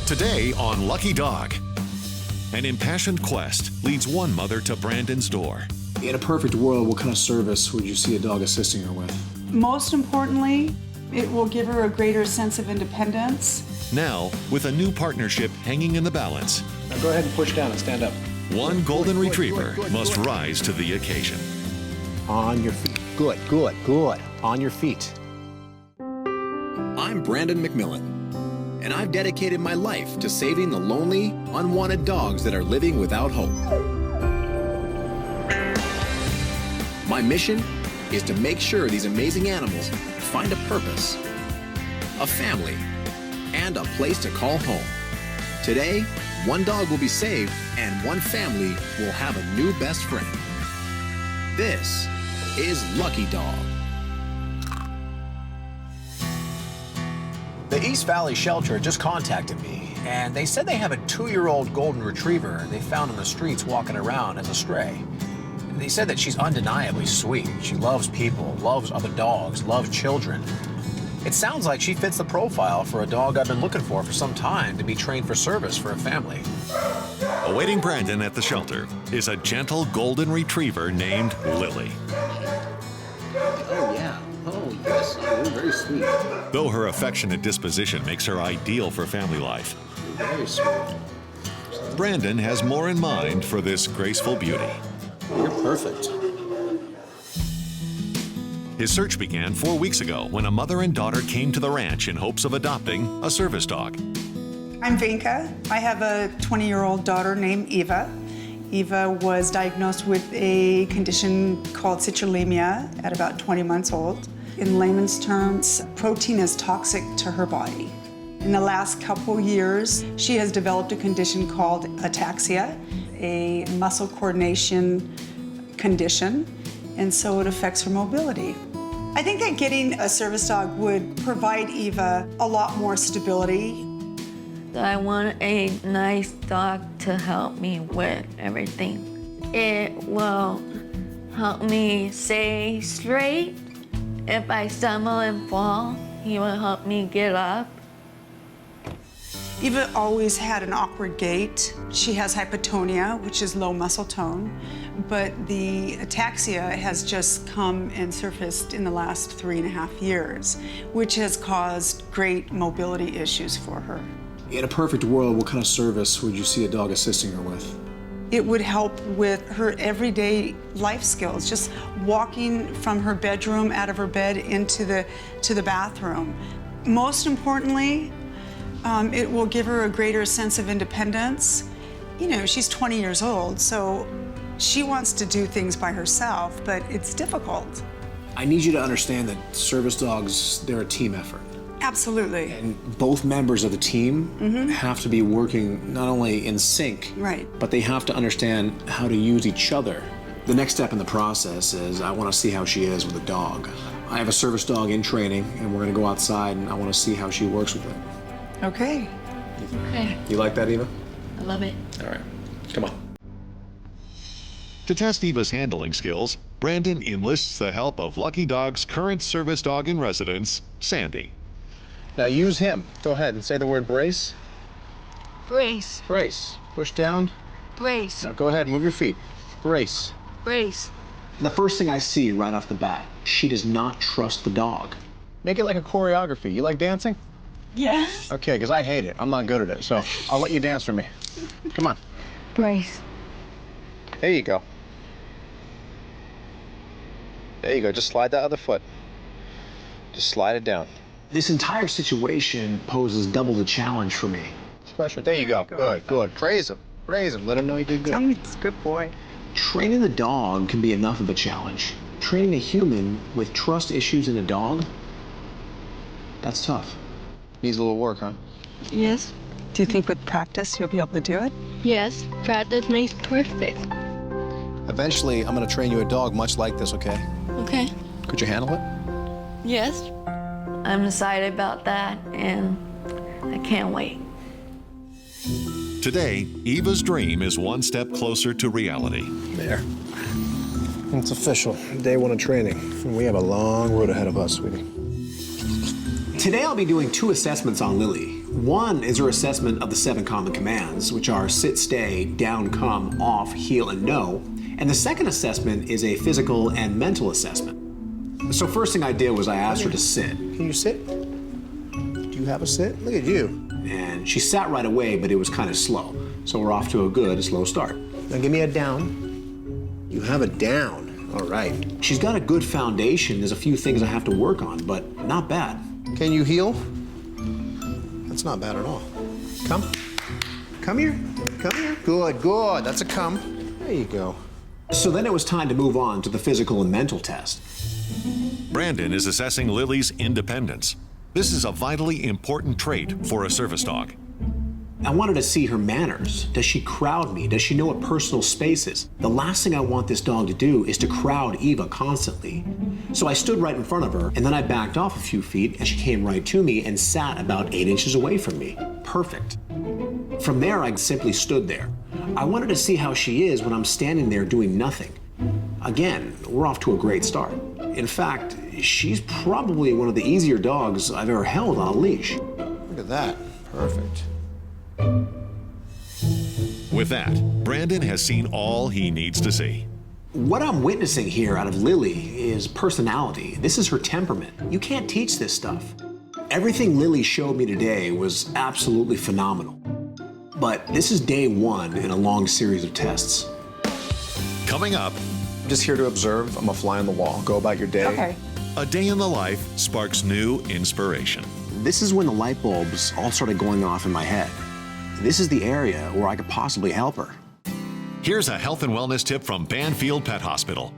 Today on Lucky Dog. An impassioned quest leads one mother to Brandon's door. In a perfect world, what kind of service would you see a dog assisting her with? Most importantly, it will give her a greater sense of independence. Now, with a new partnership hanging in the balance, Now go ahead and push down and stand up. one golden retriever must rise to the occasion. On your feet. Good, good, good. On your feet. I'm Brandon McMillan, and I've dedicated my life to saving the lonely, unwanted dogs that are living without hope. My mission is to make sure these amazing animals find a purpose, a family, and a place to call home. Today, one dog will be saved and one family will have a new best friend. This is Lucky Dog. The East Valley Shelter just contacted me, and they said they have a 2-year-old golden retriever they found on the streets walking around as a stray. They said that she's undeniably sweet. She loves people, loves other dogs, loves children. It sounds like she fits the profile for a dog I've been looking for some time to be trained for service for a family. Awaiting Brandon at the shelter is a gentle golden retriever named Lily. Oh, yeah. Oh, yes. Oh, you're very sweet. Though her affectionate disposition makes her ideal for family life, You're very sweet. Brandon has more in mind for this graceful beauty. You're perfect. His search began 4 weeks ago when a mother and daughter came to the ranch in hopes of adopting a service dog. I'm Vinka. I have a 20-year-old daughter named Eva. Eva was diagnosed with a condition called citrullemia at about 20 months old. In layman's terms, protein is toxic to her body. In the last couple years, she has developed a condition called ataxia, a muscle coordination condition, and so it affects her mobility. I think that getting a service dog would provide Eva a lot more stability. I want a nice dog to help me with everything. It will help me stay straight. If I stumble and fall, he will help me get up. Eva always had an awkward gait. She has hypotonia, which is low muscle tone, but the ataxia has just come and surfaced in the last 3.5 years, which has caused great mobility issues for her. In a perfect world, what kind of service would you see a dog assisting her with? It would help with her everyday life skills, just walking from her bedroom, out of her bed, into the bathroom. Most importantly, it will give her a greater sense of independence. You know, she's 20 years old, so she wants to do things by herself, but it's difficult. I need you to understand that service dogs, they're a team effort. Absolutely. And both members of the team have to be working not only in sync, Right. but they have to understand how to use each other. The next step in the process is I want to see how she is with a dog. I have a service dog in training, and we're going to go outside, and I want to see how she works with it. Okay. Okay, You like that, Eva? I love it. All right. Come on. To test Eva's handling skills, Brandon enlists the help of Lucky Dog's current service dog in residence, Sandy. Now use him. Go ahead and say the word brace. Brace, Brace. Push down. brace, Now go ahead, move your feet. Brace. brace. The first thing I see right off the bat, she does not trust the dog. Make it like a choreography. You like dancing? Yes. Okay, because I hate it. I'm not good at it, so I'll let you dance for me. Come on. Brace. There you go. There you go. Just slide that other foot. Just slide it down. This entire situation poses double the challenge for me. Pressure. There you go. Good, good. Praise him. Praise him. Let him know you did good. Tell me it's a good boy. Training the dog can be enough of a challenge. Training a human with trust issues in a dog, that's tough. Needs a little work, huh? Yes, Do you think with practice you'll be able to do it? yes, practice makes perfect. Eventually, I'm gonna train you a dog much like this, okay? Okay, Could you handle it? yes. I'm excited about that, and I can't wait. Today, Eva's dream is one step closer to reality. There. It's official. Day 1 of training. We have a long road ahead of us, sweetie. Today I'll be doing 2 assessments on Lily. One is her assessment of the 7 common commands, which are sit, stay, down, come, off, heel, and no. And the second assessment is a physical and mental assessment. So first thing I did was I asked her to sit. Can you sit? Do you have a sit? Look at you. And she sat right away, but it was kind of slow. So we're off to a good, slow start. Now give me a down. You have a down. All right. She's got a good foundation. There's a few things I have to work on, but not bad. Can you heel? That's not bad at all. Come. Come here. Come here. Good, good. That's a come. There you go. So then it was time to move on to the physical and mental test. Brandon is assessing Lily's independence. This is a vitally important trait for a service dog. I wanted to see her manners. Does she crowd me? Does she know what personal space is? The last thing I want this dog to do is to crowd Eva constantly. So I stood right in front of her, and then I backed off a few feet, and she came right to me and sat about 8 inches away from me. Perfect. From there, I simply stood there. I wanted to see how she is when I'm standing there doing nothing. Again, we're off to a great start. In fact, she's probably one of the easier dogs I've ever held on a leash. Look at that. Perfect. With that, Brandon has seen all he needs to see. What I'm witnessing here out of Lily is personality. This is her temperament. You can't teach this stuff. Everything Lily showed me today was absolutely phenomenal. But this is day 1 in a long series of tests. Coming up, I'm just here to observe. I'm a fly on the wall. Go about your day. Okay. a day in the life sparks new inspiration. This is when the light bulbs all started going off in my head. This is the area where I could possibly help her. Here's a health and wellness tip from Banfield Pet Hospital.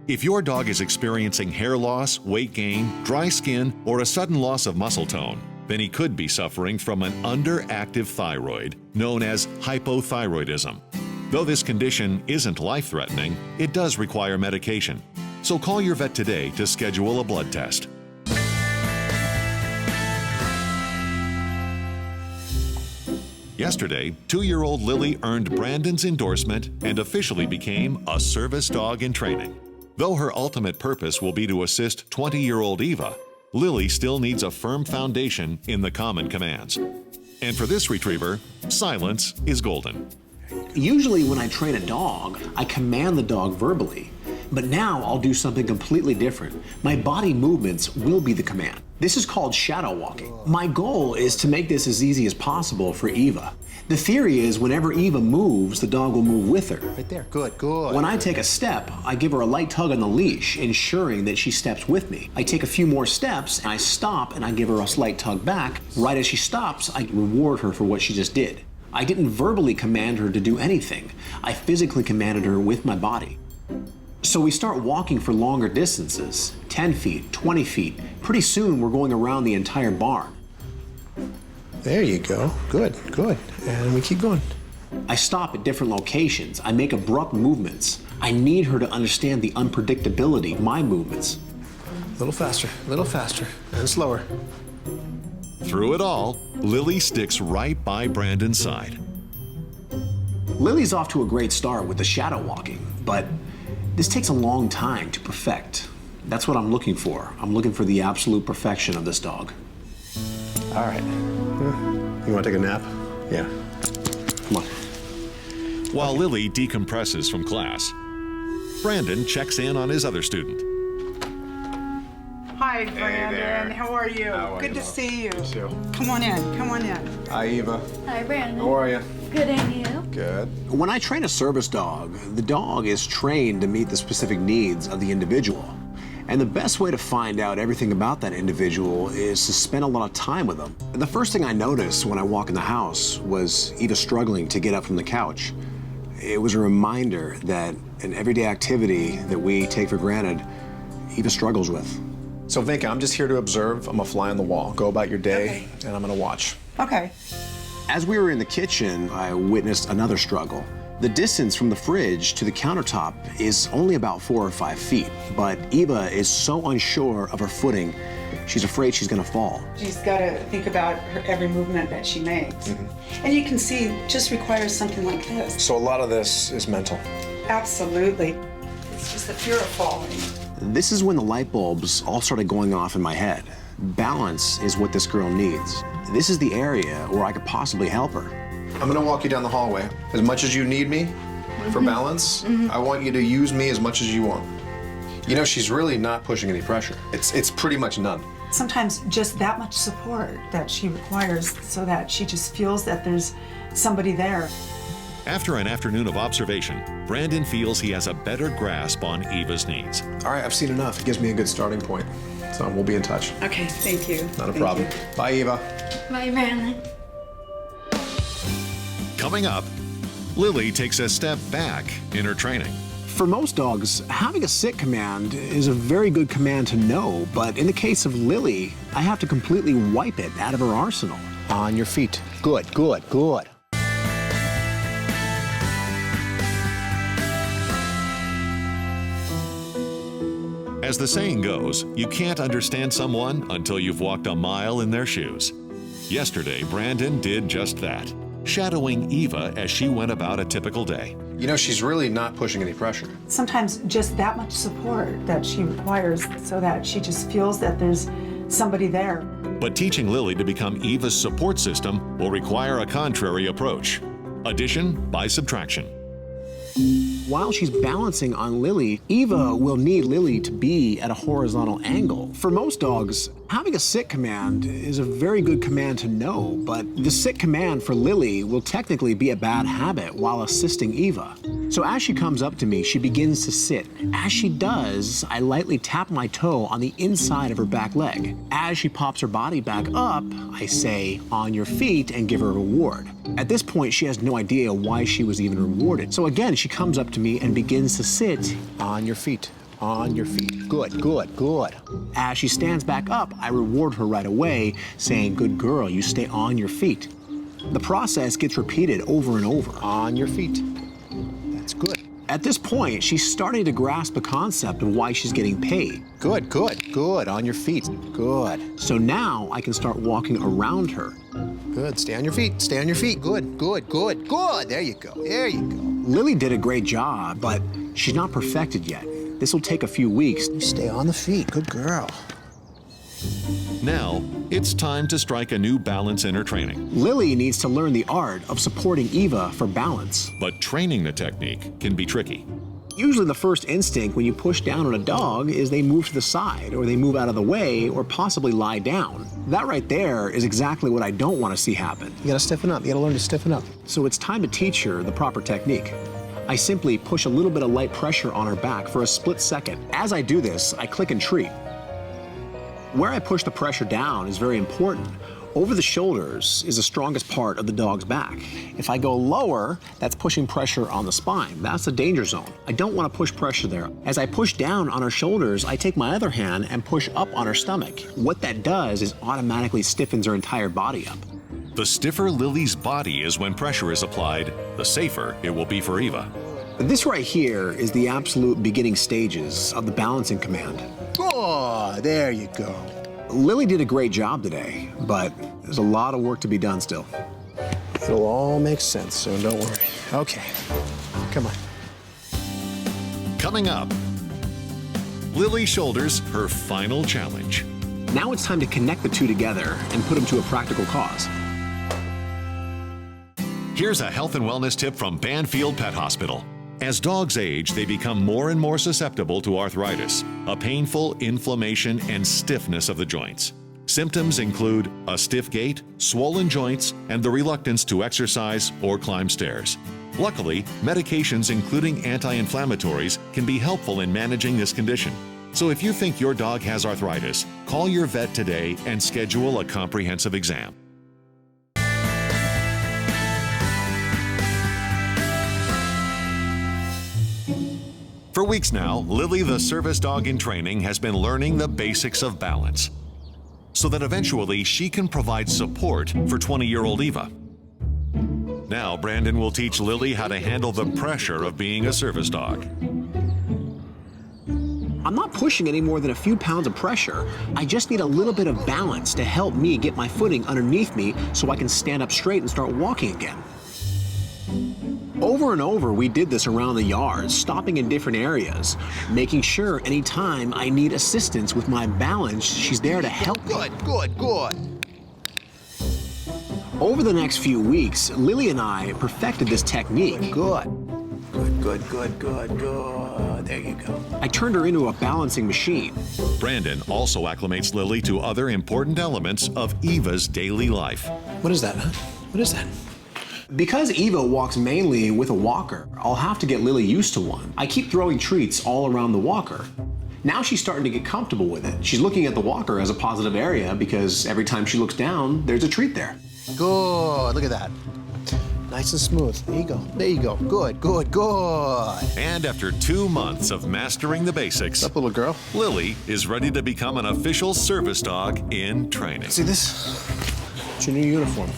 If your dog is experiencing hair loss, weight gain, dry skin, or a sudden loss of muscle tone, then he could be suffering from an underactive thyroid, known as hypothyroidism. Though this condition isn't life-threatening, it does require medication. So call your vet today to schedule a blood test. Yesterday, 2-year-old Lily earned Brandon's endorsement and officially became a service dog in training. Though her ultimate purpose will be to assist 20-year-old Eva, Lily still needs a firm foundation in the common commands. And for this retriever, silence is golden. Usually when I train a dog, I command the dog verbally. But now I'll do something completely different. My body movements will be the command. This is called shadow walking. My goal is to make this as easy as possible for Eva. The theory is whenever Eva moves, the dog will move with her. Right there. Good, good. When I take a step, I give her a light tug on the leash, ensuring that she steps with me. I take a few more steps, and I stop, and I give her a slight tug back. Right as she stops, I reward her for what she just did. I didn't verbally command her to do anything. I physically commanded her with my body. So we start walking for longer distances, 10 feet, 20 feet. Pretty soon, we're going around the entire barn. There you go. Good, good. And we keep going. I stop at different locations. I make abrupt movements. I need her to understand the unpredictability of my movements. A little faster, and slower. Through it all, Lily sticks right by Brandon's side. Lily's off to a great start with the shadow walking, but this takes a long time to perfect. That's what I'm looking for. I'm looking for the absolute perfection of this dog. All right. You want to take a nap? Yeah. Come on. While Lily decompresses from class, Brandon checks in on his other student. Hi, Brandon. there. How are you? How are Good you, to love? see you. You too. Come on in. Come on in. Hi, Eva. Hi, Brandon. How are you? Good, and you? Good. When I train a service dog, the dog is trained to meet the specific needs of the individual. And the best way to find out everything about that individual is to spend a lot of time with them. The first thing I noticed when I walk in the house was Eva struggling to get up from the couch. It was a reminder that an everyday activity that we take for granted, Eva struggles with. So, Vinka, I'm just here to observe. I'm a fly on the wall. Go about your day, Okay. and I'm going to watch. Okay. As we were in the kitchen, I witnessed another struggle. The distance from the fridge to the countertop is only about 4 or 5 feet, but Eva is so unsure of her footing, she's afraid she's gonna fall. She's got to think about her every movement that she makes. And you can see it just requires something like this. So a lot of this is mental. Absolutely. It's just the fear of falling. This is when the light bulbs all started going off in my head. balance is what this girl needs. This is the area where I could possibly help her. I'm gonna walk you down the hallway. As much as you need me for balance, I want you to use me as much as you want. You know, she's really not pushing any pressure. It's pretty much none. Sometimes just that much support that she requires so that she just feels that there's somebody there. After an afternoon of observation, Brandon feels he has a better grasp on Eva's needs. All right, I've seen enough. It gives me a good starting point. So we'll be in touch. Okay, thank you. Not a problem. Bye, Eva. Bye, Brandon. Coming up, Lily takes a step back in her training. For most dogs, having a sit command is a very good command to know, but in the case of Lily, I have to completely wipe it out of her arsenal. On your feet. Good, good, good. As the saying goes, you can't understand someone until you've walked a mile in their shoes. Yesterday, Brandon did just that, shadowing Eva as she went about a typical day. You know, she's really not pushing any pressure. Sometimes just that much support that she requires so that she just feels that there's somebody there. But teaching Lily to become Eva's support system will require a contrary approach. Addition by subtraction. While she's balancing on Lily, Eva will need Lily to be at a horizontal angle. For most dogs, having a sit command is a very good command to know, but the sit command for Lily will technically be a bad habit while assisting Eva. So as she comes up to me, she begins to sit. As she does, I lightly tap my toe on the inside of her back leg. As she pops her body back up, I say, on your feet, and give her a reward. At this point, she has no idea why she was even rewarded. So again, she comes up to me and begins to sit on your feet. On your feet. Good, good, good. As she stands back up, I reward her right away, saying, good girl, you stay on your feet. The process gets repeated over and over. On your feet. That's good. At this point, she's starting to grasp the concept of why she's getting paid. Good, good, good. On your feet. Good. So now I can start walking around her. Good. Stay on your feet. Stay on your feet. Good, good, good, good. There you go. There you go. Lily did a great job, but she's not perfected yet. This will take a few weeks. You stay on the feet. Good girl. Now, it's time to strike a new balance in her training. Lily needs to learn the art of supporting Eva for balance. But training the technique can be tricky. Usually the first instinct when you push down on a dog is they move to the side, or they move out of the way, or possibly lie down. That right there is exactly what I don't want to see happen. You gotta stiffen up. You gotta learn to stiffen up. So it's time to teach her the proper technique. I simply push a little bit of light pressure on her back for a split second. As I do this, I click and treat. Where I push the pressure down is very important. Over the shoulders is the strongest part of the dog's back. If I go lower, that's pushing pressure on the spine. That's the danger zone. I don't want to push pressure there. As I push down on her shoulders, I take my other hand and push up on her stomach. What that does is automatically stiffens her entire body up. The stiffer Lily's body is when pressure is applied, the safer it will be for Eva. This right here is the absolute beginning stages of the balancing command. Oh, there you go. Lily did a great job today, but there's a lot of work to be done still. It'll all make sense, so don't worry. Okay, come on. Coming up, Lily shoulders her final challenge. Now it's time to connect the two together and put them to a practical cause. Here's a health and wellness tip from Banfield Pet Hospital. As dogs age, they become more and more susceptible to arthritis, a painful inflammation and stiffness of the joints. Symptoms include a stiff gait, swollen joints, and the reluctance to exercise or climb stairs. Luckily, medications including anti-inflammatories can be helpful in managing this condition. So if you think your dog has arthritis, call your vet today and schedule a comprehensive exam. For weeks now, Lily, the service dog in training, has been learning the basics of balance so that eventually she can provide support for 20-year-old Eva. Now, Brandon will teach Lily how to handle the pressure of being a service dog. I'm not pushing any more than a few pounds of pressure. I just need a little bit of balance to help me get my footing underneath me so I can stand up straight and start walking again. Over and over, we did this around the yard, stopping in different areas, making sure anytime I need assistance with my balance, she's there to help me. Good. Over the next few weeks, Lily and I perfected this technique. Good. Good. There you go. I turned her into a balancing machine. Brandon also acclimates Lily to other important elements of Eva's daily life. What is that, huh? What is that? Because Eva walks mainly with a walker, I'll have to get Lily used to one. I keep throwing treats all around the walker. Now she's starting to get comfortable with it. She's looking at the walker as a positive area because every time she looks down, there's a treat there. Good. Look at that. Nice and smooth. There you go. Good. And after 2 months of mastering the basics, What's up, little girl? Lily is ready to become an official service dog in training. See this? It's your new uniform.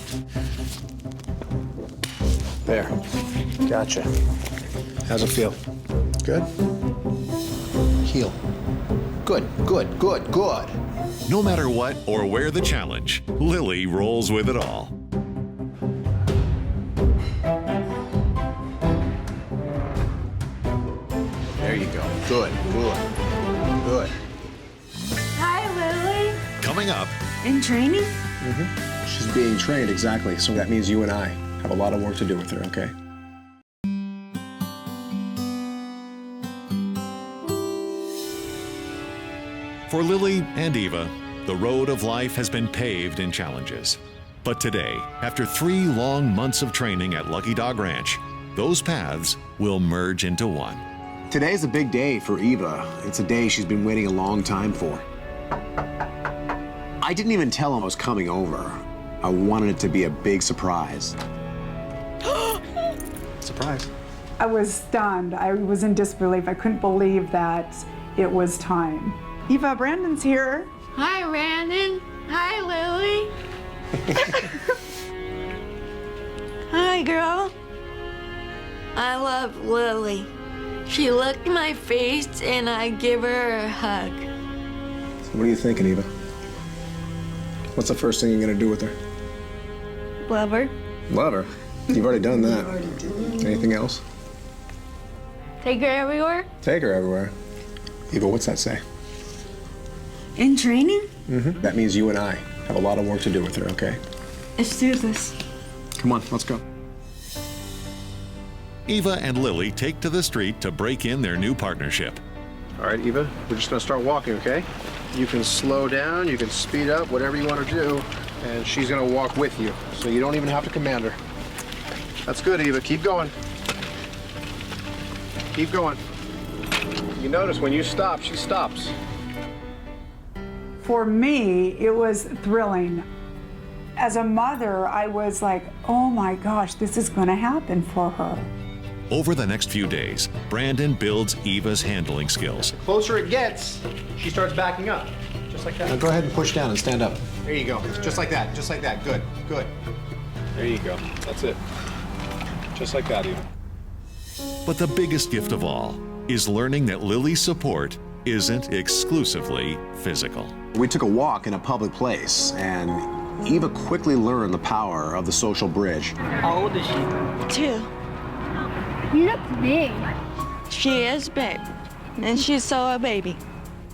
There. Gotcha. How's it feel? Good? Heel. Good. No matter what or where the challenge, Lily rolls with it all. There you go. Good. Hi, Lily. Coming up, In training? She's being trained, exactly. So that means you and I have a lot of work to do with her, okay? for Lily and Eva, the road of life has been paved in challenges. But today, after 3 long months of training at Lucky Dog Ranch, those paths will merge into one. Today's a big day for Eva. It's a day she's been waiting a long time for. I didn't even tell him I was coming over. I wanted it to be a big surprise. Surprise. I was stunned. I was in disbelief. I couldn't believe that it was time. Eva, Brandon's here. Hi, Brandon. Hi, Lily. Hi, girl. I love Lily. She looked in my face and I give her a hug. So what are you thinking, Eva? What's the first thing you're gonna do with her? Love her. Love her. You've already done that. Anything else? Take her everywhere. Take her everywhere. Eva, what's that say? In training? Mm-hmm. That means you and I have a lot of work to do with her, okay? Let's do this. Come on, let's go. Eva and Lily take to the street to break in their new partnership. All right, Eva, we're just gonna start walking, okay? You can slow down, you can speed up, whatever you want to do, and she's gonna walk with you, so you don't even have to command her. That's good, Eva. Keep going. Keep going. You notice when you stop, she stops. For me, it was thrilling. As a mother, I was like, oh my gosh, this is going to happen for her. Over the next few days, Brandon builds Eva's handling skills. The closer it gets, she starts backing up. Just like that. Now go ahead and push down and stand up. There you go. Just like that. Just like that. Good. Good. There you go. That's it. Just like that, Eva. But the biggest gift of all is learning that Lily's support isn't exclusively physical. We took a walk in a public place, and Eva quickly learned the power of the social bridge. How old is she? 2. You look big. She is big, and she's so a baby.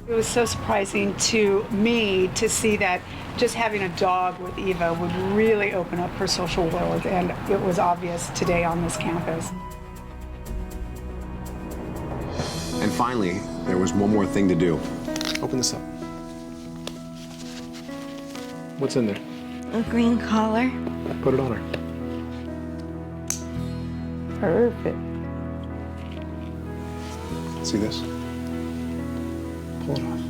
It was so surprising to me to see that just having a dog with Eva would really open up her social world, and it was obvious today on this campus. And finally, there was one more thing to do. Open this up. What's in there? A green collar. Put it on her. Perfect. See this? Pull it off.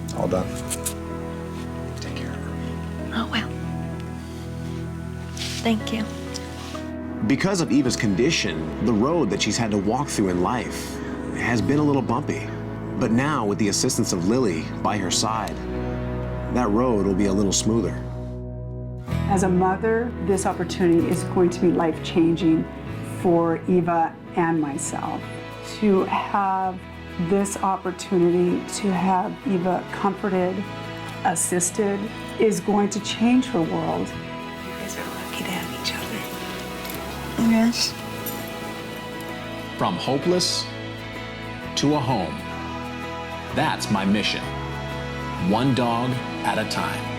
It's all done. Take care of her. Oh, well. Thank you. Because of Eva's condition, the road that she's had to walk through in life has been a little bumpy. But now, with the assistance of Lily by her side, that road will be a little smoother. As a mother, this opportunity is going to be life-changing for Eva and myself. To have this opportunity to have Eva comforted, assisted, is going to change her world. You guys are Yes. From hopeless to a home. That's my mission. One dog at a time.